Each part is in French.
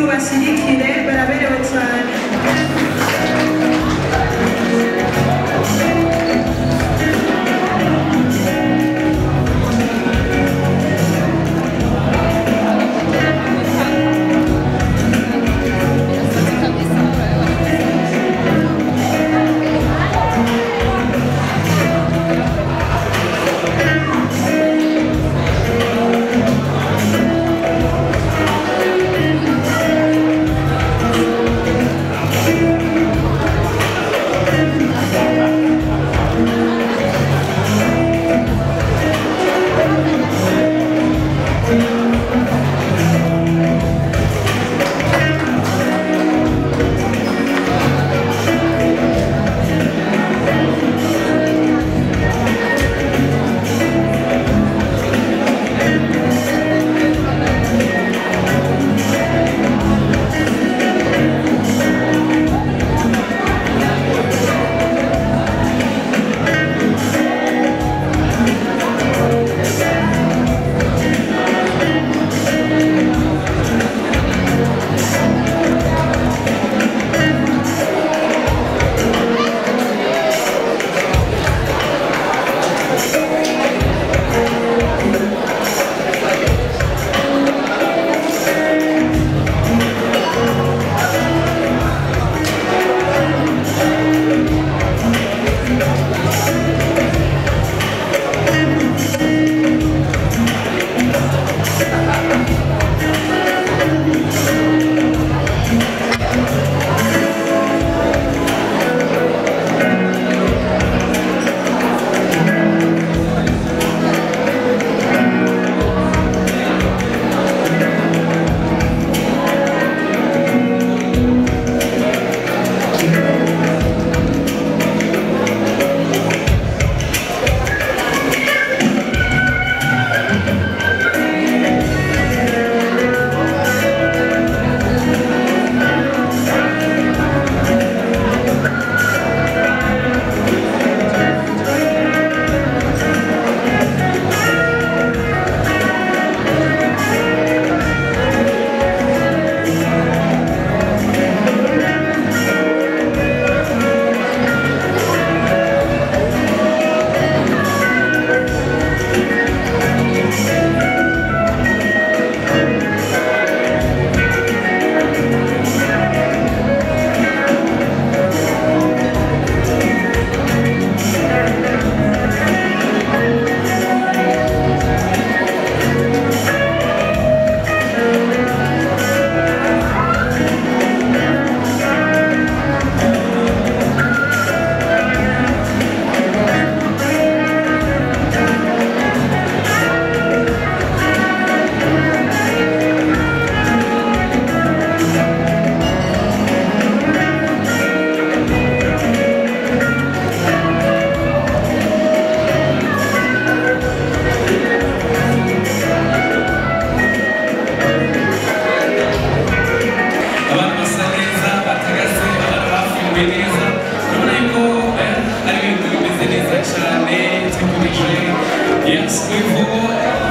mubashirikire baraberewe cyane.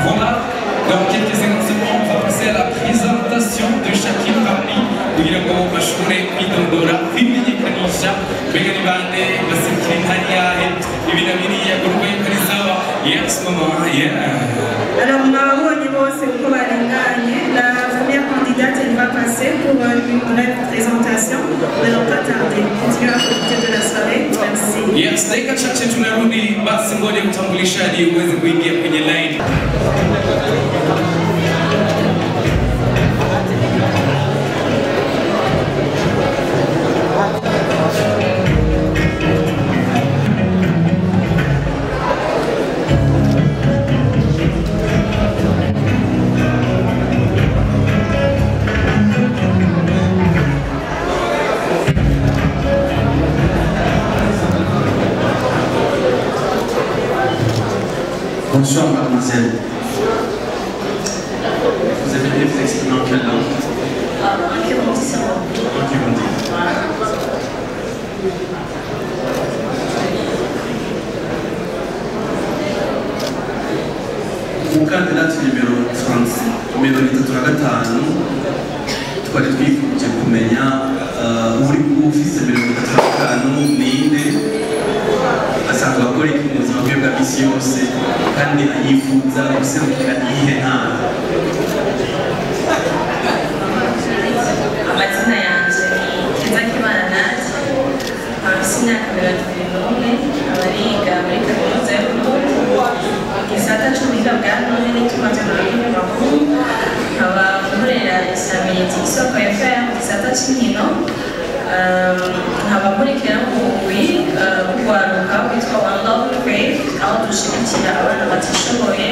Voilà, dans quelques instants, on va passer à la présentation de chacune parmi Guillermo Mashore, Idondora, Fimini Kanisha, Begani Bande, Basikrin Hariya, Ibinamini, Yaguruba Karizawa, yes, maman, yeah. Alors, Maoni, c'est pour la première candidate, elle va passer pour une brève présentation. Ne l'ont pas tardé. Continuez à profiter de la soirée. Merci. Yes, dakika chache tunarudi, basi ngoja utambulishaji uweze kuingia kwenye line. Bonsoir mademoiselle. Vous avez bien vous exprimer en quelle langue? En Kirundi. En Kirundi. Umukandidati nimero 35 twari twifuje kumenya uri ufise 35 ninde asanzwe akora iki mu buzima bwe bwa misi yose kandi yifuza guserukira iyihe ntara. Amazina yanjye ni Kezakimana Nadia, afite imyaka 21, abariga muri kaminuza y'Uburundi igisata c'ubuhinga bwa none n'itumatumanako makuru, nkaba nkorera isamizi Isoko FM mu gisata c'inkino, nkaba nkurikira umugwi w'urwaruka witwa One Love Crave, aho dushigikira abana batishoboye,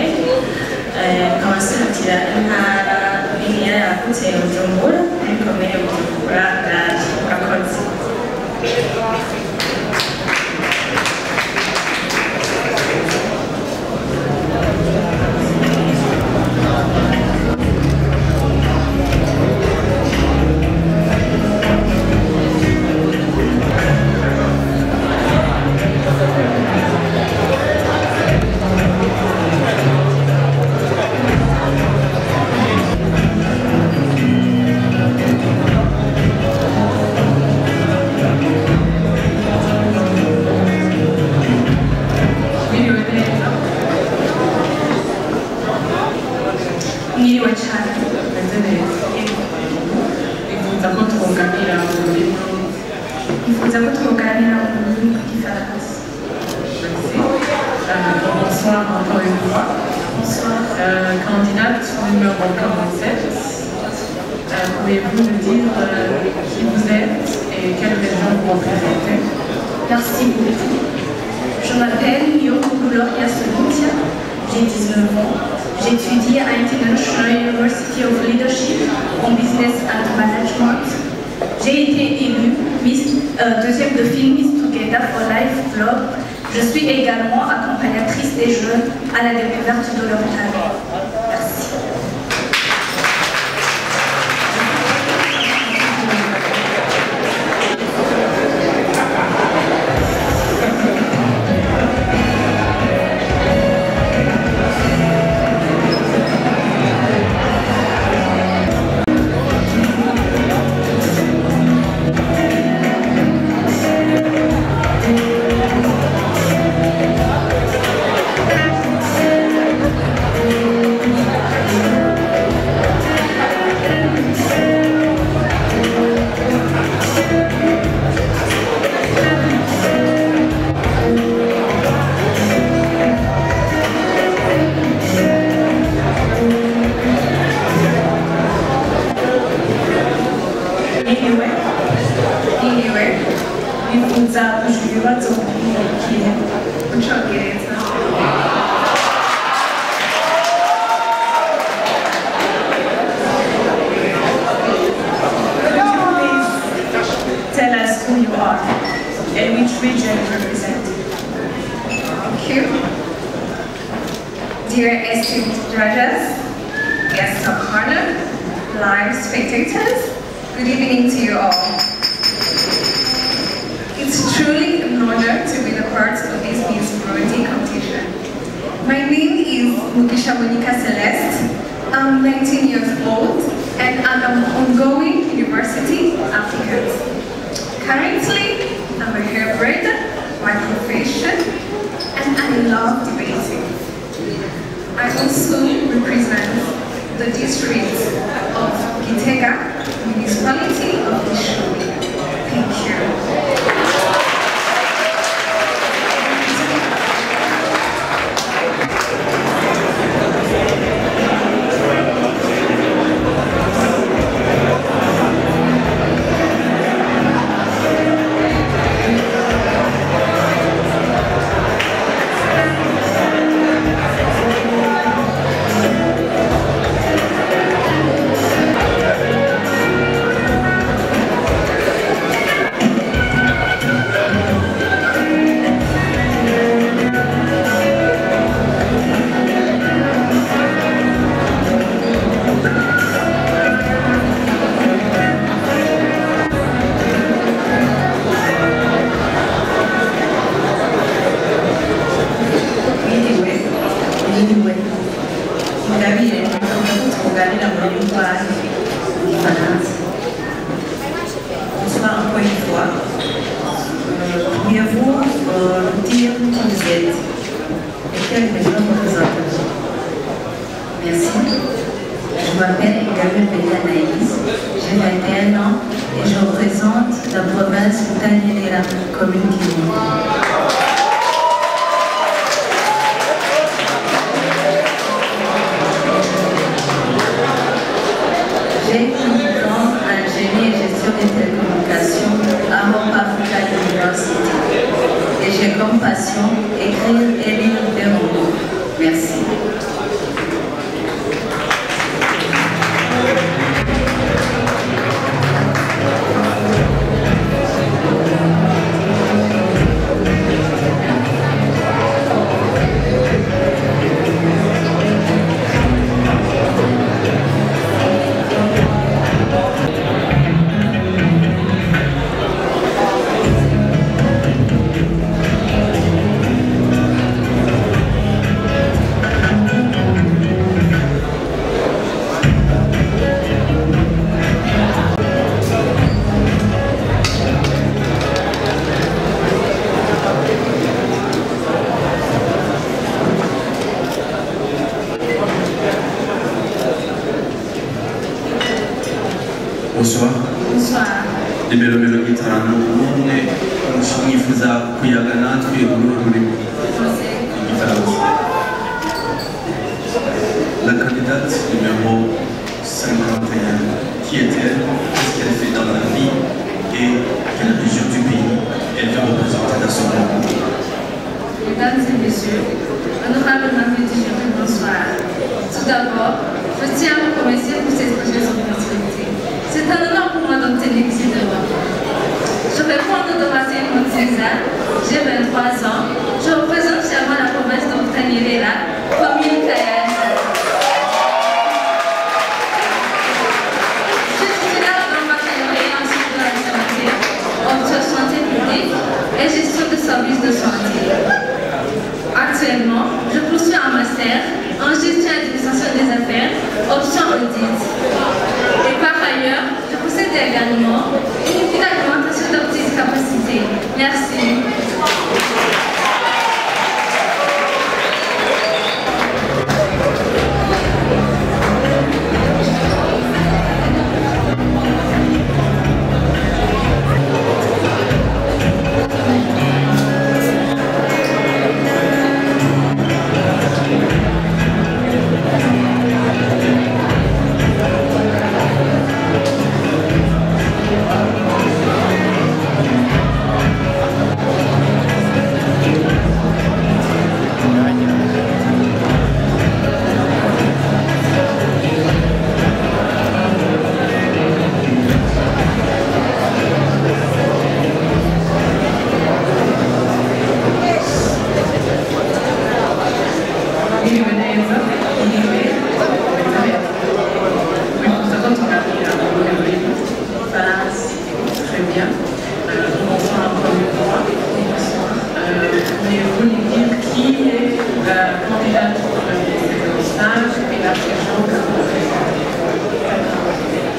nkaba nserukira intara niniya yagutse ya Bujumbura muri komine Bujumbura Ndari. Murakoze. Bonsoir encore une fois. Bonsoir. Candidate numéro 47. Pouvez-vous nous dire qui vous êtes et quelle région vous représentez? Merci beaucoup. Je m'appelle Yoko Gloria Solutia, j'ai 19 ans. J'étudie à International University of Leadership en Business and Management. J'ai été élue deuxième de film Miss Together for Life Club. Je suis également accompagnatrice des jeunes à la découverte de leur talent. Merci. Tell us who you are and which region you represent. Thank you. Dear esteemed judges, guests of honor, live spectators, good evening to you all. It's truly an honor to be a part of this Miss Burundi competition. My name is Mukisha Monica Celeste. I'm 19 years old and I'm an ongoing university applicant. Currently, I'm a hairdresser, my profession, and I love debating. I also represent the district of Gitega, municipality of Ishu. Thank you. Ingabire, tuganira muri Rwanda, Ifaransa. bonsoir encore une fois. Pourriez-vous dire qui vous êtes et quelle région représentez-vous? Merci. Je m'appelle Gabriel Anaïs, j'ai 21 ans et je représente la province italienne de la commune Kivu. J'ai étudié en génie et gestion des télécommunications à Hope Africa University et j'ai comme passion écrire et lire des romans. Merci. Bonsoir. Bonsoir. Libero Gitano, umwe nifuza kuyaga natwe ururimi rw'igifaransa. La candidate numéro 51, qui est-elle, qu'est-ce qu'elle fait dans la vie et quelle région du pays elle veut représenter dans son concours. Mesdames et messieurs, honorables invités du jury, bonsoir. Tout d'abord, je tiens à vous remercier pour cette précieuse opportunité. C'est un honneur pour moi d'obtenir ici devant vous. Je réponds de Domassine Montsézan, j'ai 23 ans, je représente fièrement la province de Montagnera, commune Kayane. Je suis titulaire d'un baccalauréat en sécurité santé, option santé publique et gestion de services de santé. Actuellement, je poursuis un master en gestion et administration des affaires, option audit. Et par ailleurs, je possède également une étude d'augmentation de petites capacités. Merci.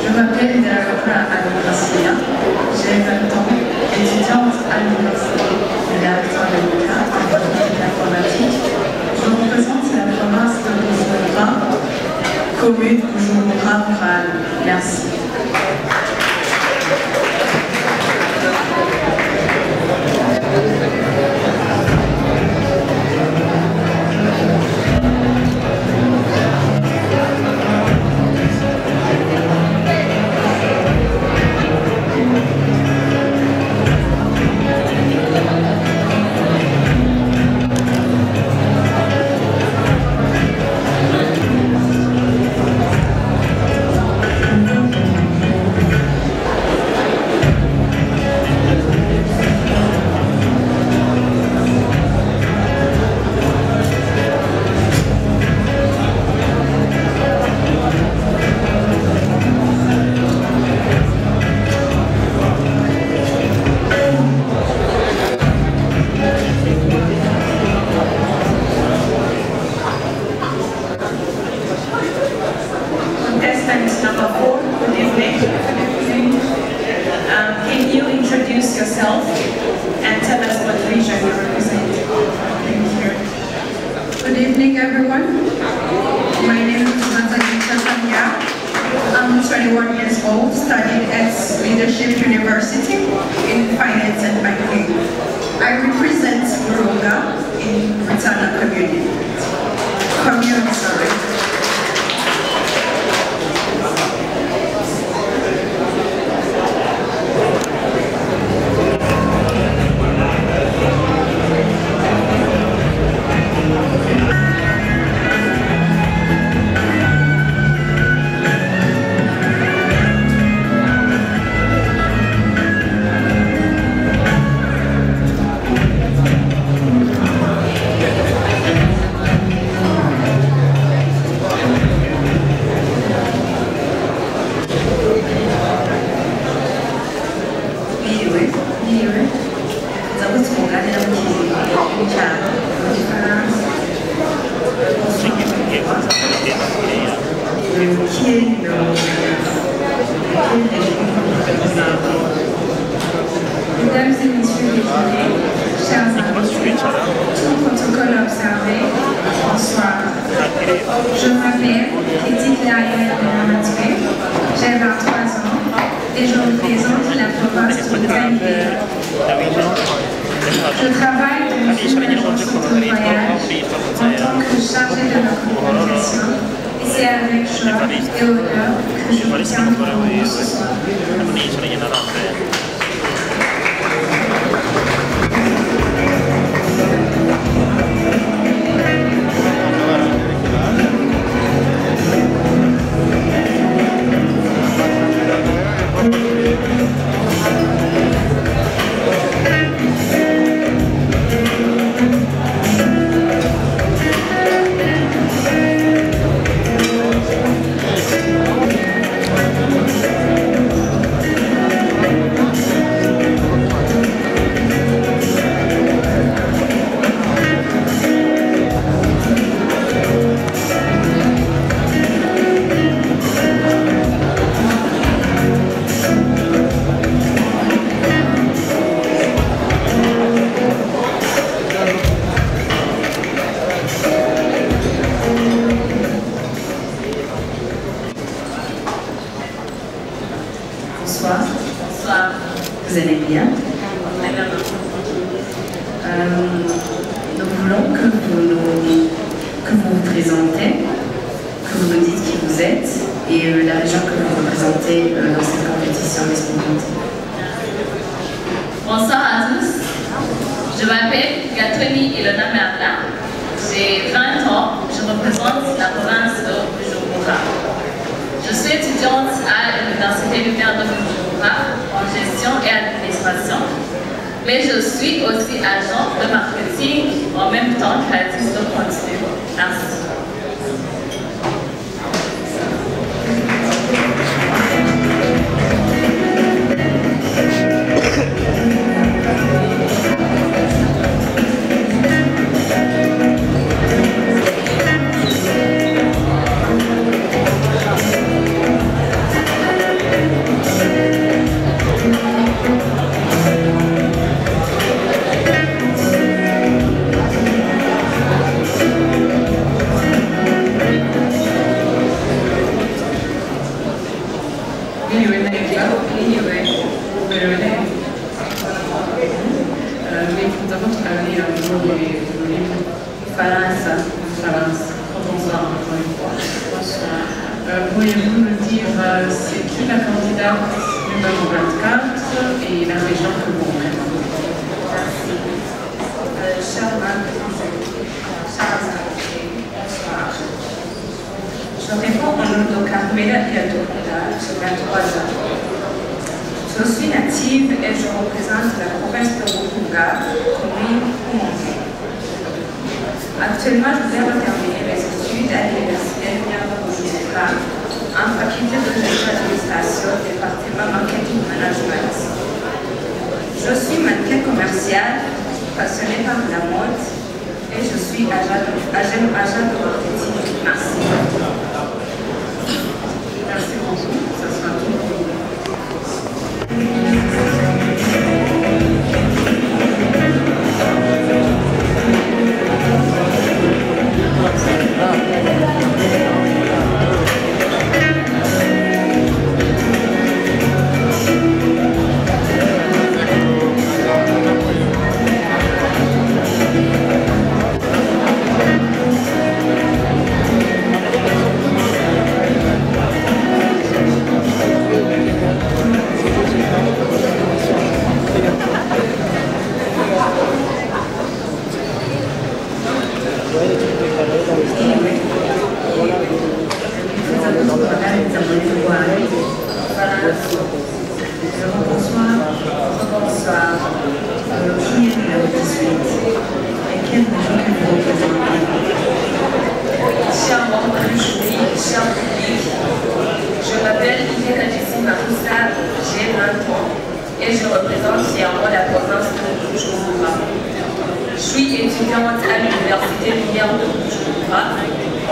Je m'appelle Dara Alicia, j'ai 20 ans, étudiante à l'université de l'Alta de Luca en informatique. Je représente la province de Bujumbura, commune Bujumbura rurale. Merci. everyone. My name is Nathalie Chafania. I'm 21 years old, studied at Leadership University in Finance and Banking. I represent Virunga in Rutana community. Mesdames et messieurs les jurés, chers invités, tout protocole observé, bonsoir. Je m'appelle Edith Laïenne Benamatou, j'ai 23 ans et je représente la province de Taipei. Je travaille dans une agence de voyage en tant que chargée de la communication et c'est avec joie et honneur que je vous tiens pour vous ce soir. Bonsoir. Bonsoir. Vous allez bien? Nous voulons que vous vous présentez, que vous nous dites qui vous êtes et la région que vous représentez dans cette compétition Miss Burundi. Bonsoir à tous. Je m'appelle Gatoni Ilona Merla. J'ai 20 ans. Je représente la province de Bujumbura. Je suis étudiante à l'Université Lumière de Bujumbura en gestion et administration, mais je suis aussi agent de marketing en même temps créatrice de contenu. Merci. Pourriez-vous nous dire c'est qui la candidate numéro 24 et la région que vous représentez? Merci. Chers invités, bonsoir. Je réponds au nom de Carmela Iadokunda, j'ai 23 ans. Je suis native et je représente la province de Rukunga, commune Umonge. Actuellement, je viens de terminer mes études à l'Université Lumière de Bujumbura en faculté de gestion d'administration, département marketing management. Je suis mannequin commercial, passionné par la mode et je suis agent de marketing. Merci. Merci beaucoup, ça sera tout pour vous. Thank you.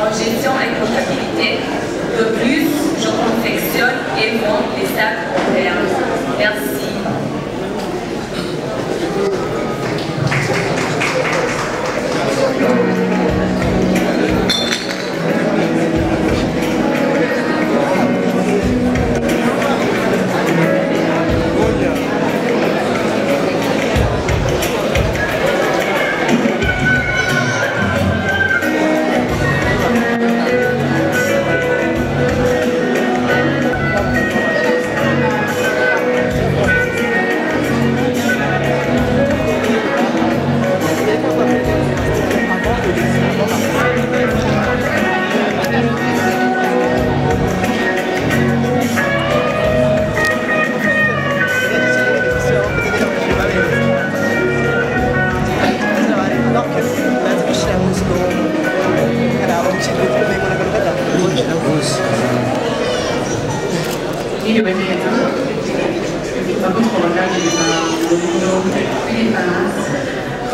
en gestion et comptabilité. De plus, je confectionne et vends les sacs en verre. Merci.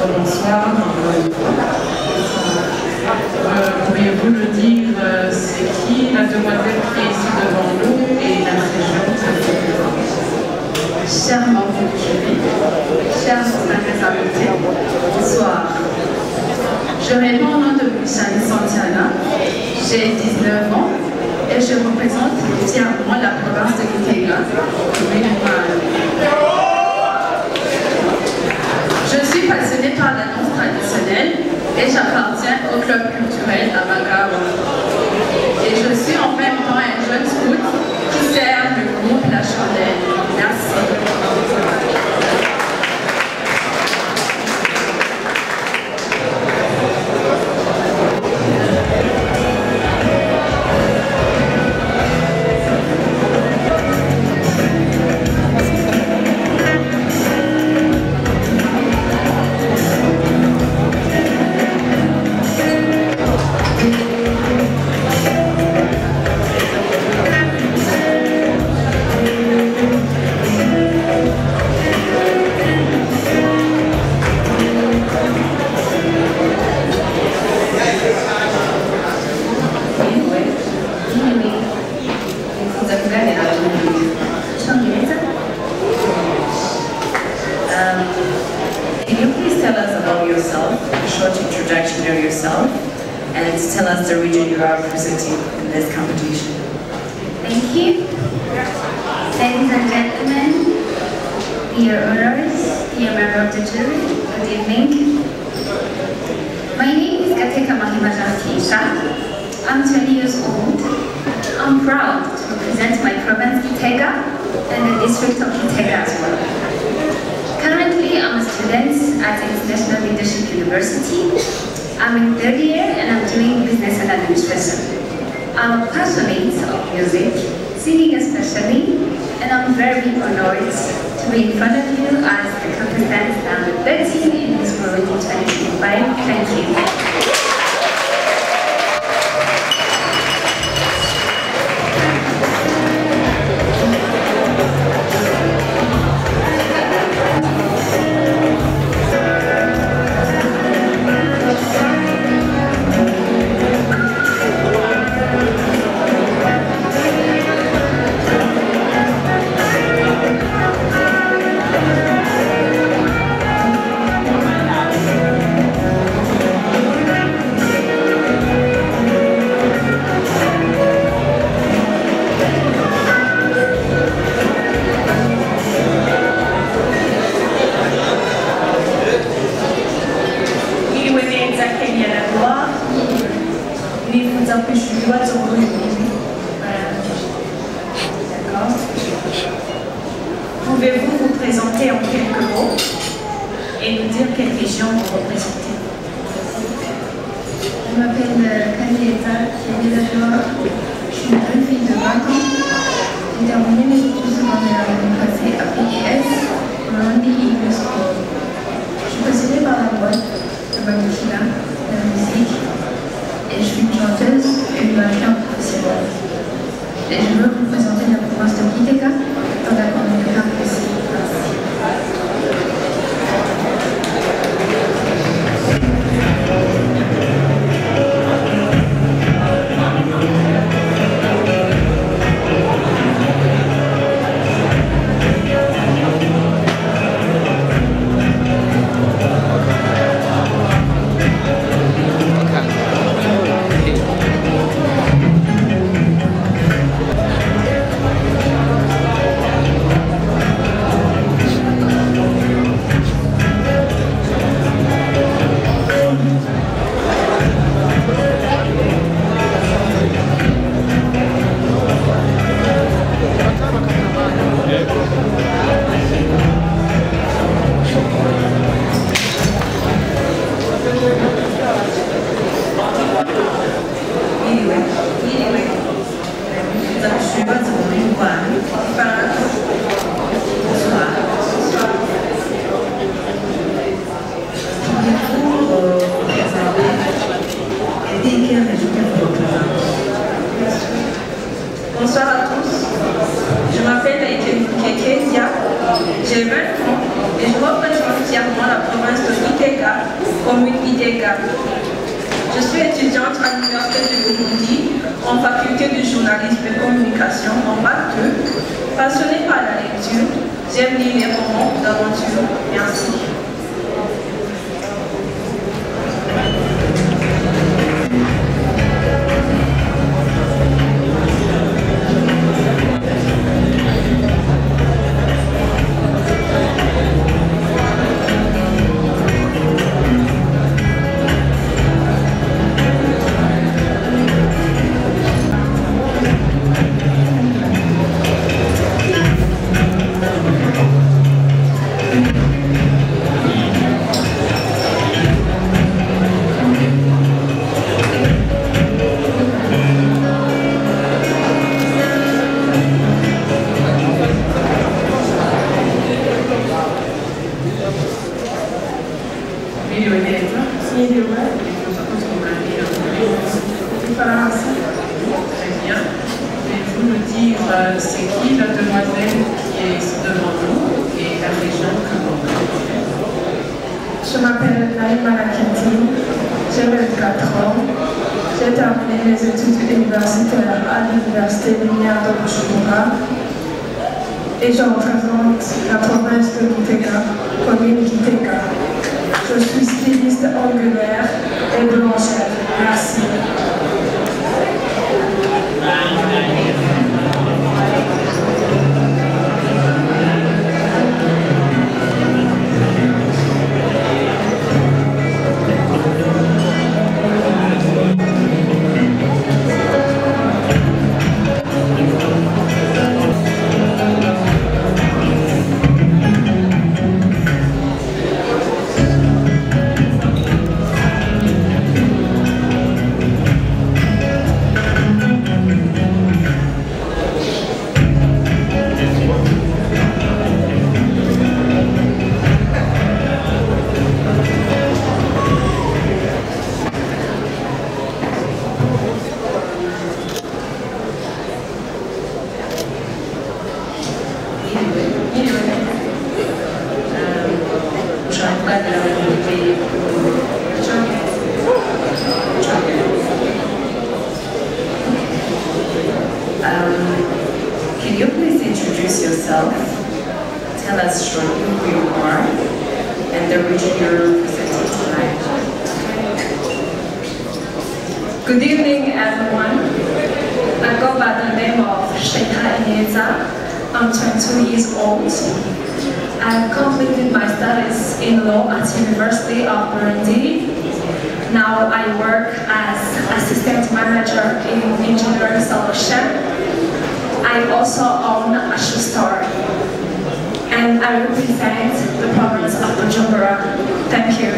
Bonsoir. Pourriez-vous nous dire c'est qui la demoiselle qui est ici devant nous et la région? Chers membres du jury, chers invités, bonsoir. Je réponds au nom de Michelle Santiana, j'ai 19 ans et je représente fièrement la province de Kitega. Je suis passionnée par la danse traditionnelle et j'appartiens au club culturel à Magawa. Et je suis en même temps un jeune scout qui sert le groupe La Chandelle. Merci. Can you please tell us about yourself, a short introduction of yourself, and tell us the region you are representing in this competition? Thank you. Ladies and gentlemen, dear honors, dear member of the jury, good evening. My name is Gateka Mahimajan Keisha. I'm 20 years old. I'm proud to represent my province Kitega and the district of Kitega as well. Currently, I'm a student at International Leadership University. I'm in third year and I'm doing business and administration. I'm passionate of music, singing especially, and I'm very honored to be in front of you as the contestant number 13 in this World 2025. Thank you. Pouvez-vous vous présenter en quelques mots et nous dire quelle région vous représentez? Je m'appelle Kanieta Kiedelajoa, je suis une jeune fille de 20 ans. J'ai terminé mes études secondaires l'année passée à PIS, Burundi English School. Je suis passionnée par la boîte, le barbecue, la musique, et je suis une chanteuse et une mannequin professionnelle. Et je veux représenter la province de Kitega dans la communauté aussi. journaliste de communication en bac 2, passionnée par la lecture, j'aime lire les romans d'aventure. Merci. C'est qui la demoiselle qui est devant nous et la région que vous connaissez? Je m'appelle Naïma Lakintine, j'ai 24 ans. J'ai terminé mes études universitaires à l'Université Lumière de Bujumbura et je représente la province de Gitega, commune Gitega. Je suis styliste angulaire et blanchette. Merci. Can you please introduce yourself? Tell us shortly who you are and the region you're representing tonight. Good evening, everyone. I go by the name of Sheikha Ineza. I'm 22 years old. I completed my studies in law at University of Burundi. Now I work as assistant manager in engineering solution. I also own a shoe store. And I represent the province of Bujumbura. Thank you.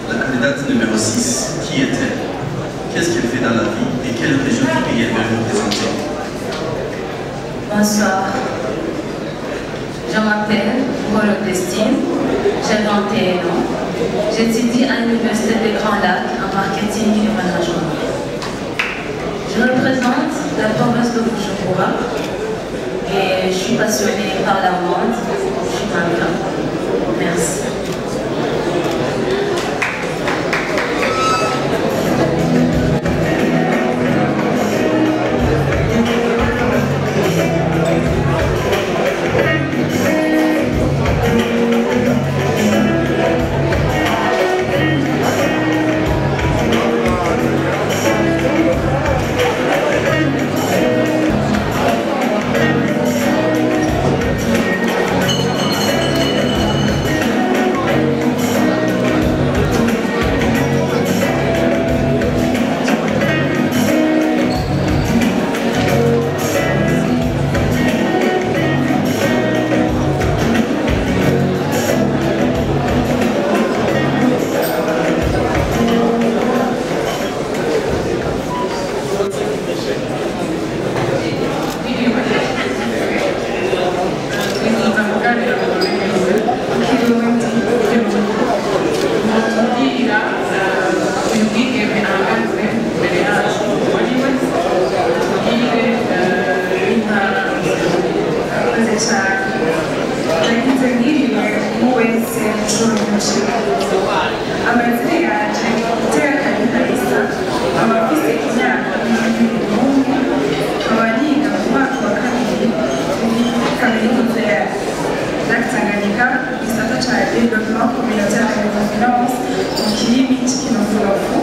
La candidate numéro 6, qui est-elle? Qu'est-ce qu'elle fait dans la vie et quelle région du pays elle veut représenter? Bonsoir. Je m'appelle Molo Destine, j'ai 21 ans. J'étudie à l'Université des Grands Lacs en marketing et management. Je représente la province de Bujumbura et je suis passionnée par la mode. Je suis mannequin. Merci. inshuro nyinshi amazina yanjye Butera Kalisa aba afite imyaka 21 aba yiga mu mwaka wa kabiri muri kaminuza ya Tanganyika gisata cya développement communautaire et de finance mu kirimi cy'Ikinofunofu